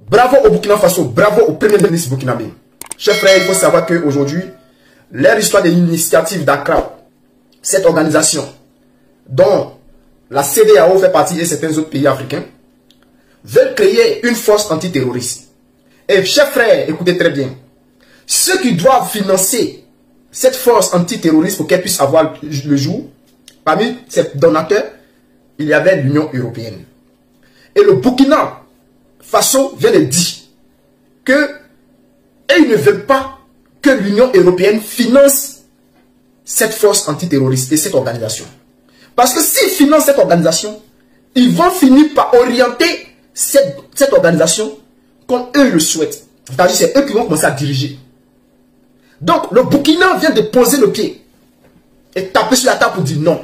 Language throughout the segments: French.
Bravo au Burkina Faso, bravo au premier ministre burkinabé. Chers frères, il faut savoir qu'aujourd'hui, l'ère histoire de l'initiative d'Accra, cette organisation dont la CEDEAO fait partie et certains autres pays africains, veulent créer une force antiterroriste. Et chers frères, écoutez très bien, ceux qui doivent financer cette force antiterroriste pour qu'elle puisse avoir le jour, parmi ces donateurs, il y avait l'Union européenne. Et le Burkina Faso vient de dire que ils ne veulent pas que l'Union européenne finance cette force antiterroriste et cette organisation. Parce que s'ils financent cette organisation, ils vont finir par orienter cette organisation comme eux le souhaitent. C'est-à-dire c'est eux qui vont commencer à diriger. Donc le Burkina vient de poser le pied et taper sur la table pour dire non.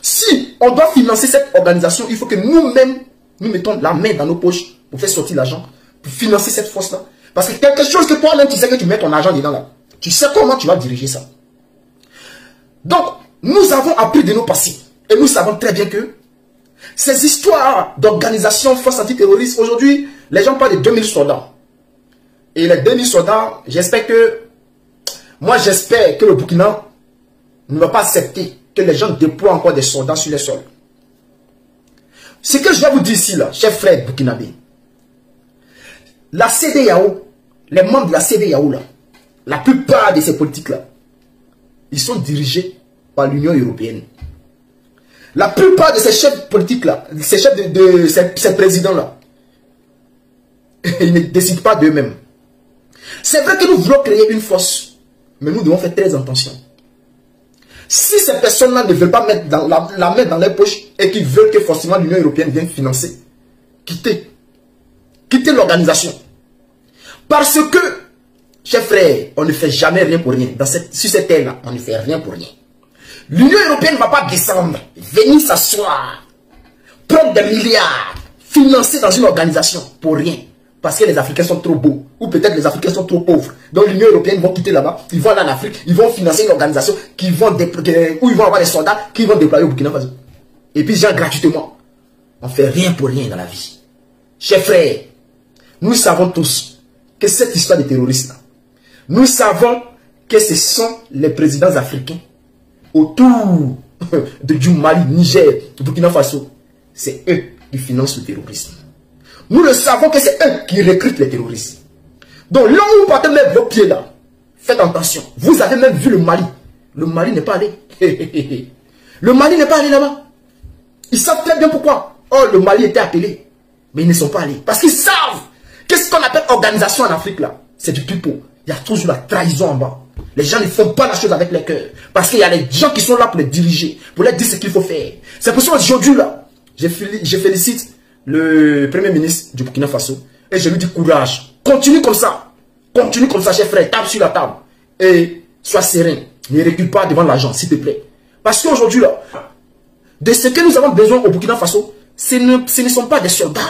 Si on doit financer cette organisation, il faut que nous-mêmes, nous mettons la main dans nos poches pour faire sortir l'argent, pour financer cette force-là. Parce que quelque chose que toi-même, tu sais que tu mets ton argent dedans là. Tu sais comment tu vas diriger ça. Donc, nous avons appris de nos passés. Et nous savons très bien que ces histoires d'organisation force antiterroriste, aujourd'hui, les gens parlent de 2000 soldats. Et les 2000 soldats, j'espère que le Burkina ne va pas accepter que les gens déploient encore des soldats sur les sols. Ce que je vais vous dire ici, là, chers frères burkinabés, la CEDEAO, les membres de la CEDEAO, là, la plupart de ces politiques-là, ils sont dirigés par l'Union européenne. La plupart de ces chefs politiques-là, ces chefs ces présidents-là, ils ne décident pas d'eux-mêmes. C'est vrai que nous voulons créer une force, mais nous devons faire très attention. Si ces personnes-là ne veulent pas mettre la main dans les poches et qu'ils veulent que forcément l'Union européenne vienne financer, quittez l'organisation. Parce que, chers frères, on ne fait jamais rien pour rien. Sur cette terre-là, on ne fait rien pour rien. L'Union européenne ne va pas descendre, venir s'asseoir, prendre des milliards, financer dans une organisation pour rien. Parce que les Africains sont trop beaux. Ou peut-être les Africains sont trop pauvres. Donc l'Union européenne vont quitter là-bas. Ils vont aller en Afrique. Ils vont financer une organisation où ils vont avoir des soldats qui vont déployer au Burkina Faso. Et puis genre gratuitement. On ne fait rien pour rien dans la vie. Chers frères, nous savons tous que cette histoire de terroristes-là, nous savons que ce sont les présidents africains autour du Mali, Niger, du Burkina Faso. C'est eux qui financent le terrorisme. Nous le savons que c'est eux qui recrutent les terroristes. Donc là où vous partez mettre vos pieds là, faites attention. Vous avez même vu le Mali. Le Mali n'est pas allé. Le Mali n'est pas allé là-bas. Ils savent très bien pourquoi. Oh, le Mali était appelé. Mais ils ne sont pas allés. Parce qu'ils savent. Qu'est-ce qu'on appelle organisation en Afrique là? C'est du pipeau. Il y a toujours la trahison en bas. Les gens ne font pas la chose avec leur cœur. Parce qu'il y a les gens qui sont là pour les diriger. Pour leur dire ce qu'il faut faire. C'est pour ça qu'aujourd'hui là, je félicite le premier ministre du Burkina Faso. Et je lui dis courage. Continue comme ça. Continue comme ça, chers frères. Tape sur la table. Et sois serein. Ne recule pas devant l'argent, s'il te plaît. Parce qu'aujourd'hui là, de ce que nous avons besoin au Burkina Faso, ce ne sont pas des soldats.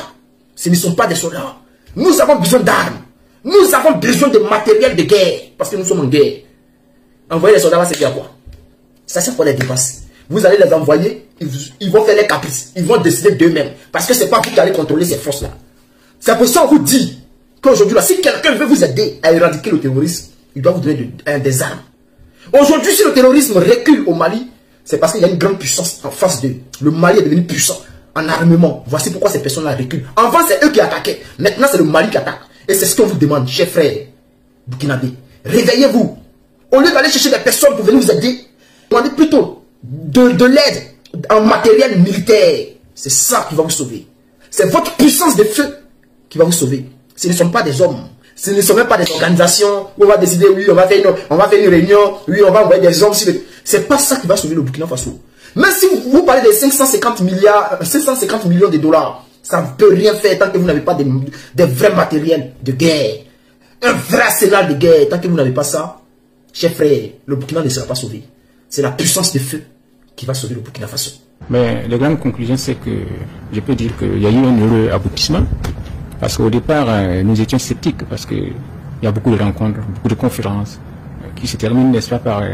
Ce ne sont pas des soldats. Nous avons besoin d'armes. Nous avons besoin de matériel de guerre. Parce que nous sommes en guerre. Envoyer les soldats là, c'est faire quoi? Ça, c'est pour les dépenses. Vous allez les envoyer, ils vont faire les caprices. Ils vont décider d'eux-mêmes. Parce que ce n'est pas vous qui allez contrôler ces forces-là. C'est pour ça qu'on vous dit qu'aujourd'hui, là, si quelqu'un veut vous aider à éradiquer le terrorisme, il doit vous donner des armes. Aujourd'hui, si le terrorisme recule au Mali, c'est parce qu'il y a une grande puissance en face d'eux. Le Mali est devenu puissant en armement. Voici pourquoi ces personnes-là reculent. Avant, c'est eux qui attaquaient. Maintenant, c'est le Mali qui attaque. Et c'est ce qu'on vous demande, chers frères burkinabés. Réveillez-vous. Au lieu d'aller chercher des personnes pour venir vous aider, demandez plutôt de l'aide en matériel militaire. C'est ça qui va vous sauver. C'est votre puissance de feu qui va vous sauver. Ce ne sont pas des hommes. Ce ne sont même pas des organisations où on va décider, oui, on va faire une réunion, oui, on va envoyer des hommes. C'est pas ça qui va sauver le Burkina Faso. Même si vous parlez de 550 millions de dollars, ça ne peut rien faire tant que vous n'avez pas des vrais matériels de guerre. Un vrai arsenal de guerre. Tant que vous n'avez pas ça, chers frères, le Burkina ne sera pas sauvé. C'est la puissance de feu qui va sauver le Burkina Faso. Mais la grande conclusion, c'est que je peux dire qu'il y a eu un heureux aboutissement. Parce qu'au départ, nous étions sceptiques. Parce qu'il y a beaucoup de rencontres, beaucoup de conférences qui se terminent, n'est-ce pas, par,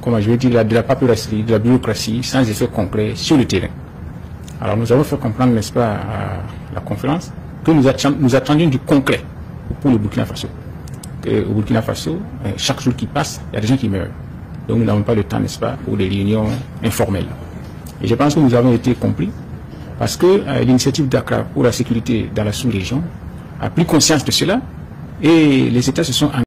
comment je vais dire, de la paperasserie, de la bureaucratie, sans effet concret sur le terrain. Alors nous avons fait comprendre, n'est-ce pas, à la conférence, que nous attendions du concret pour le Burkina Faso. Au Burkina Faso, chaque jour qui passe, il y a des gens qui meurent. Donc nous n'avons pas le temps, n'est-ce pas, pour des réunions informelles. Et je pense que nous avons été compris parce que l'initiative d'Accra pour la sécurité dans la sous-région a pris conscience de cela et les États se sont engagés.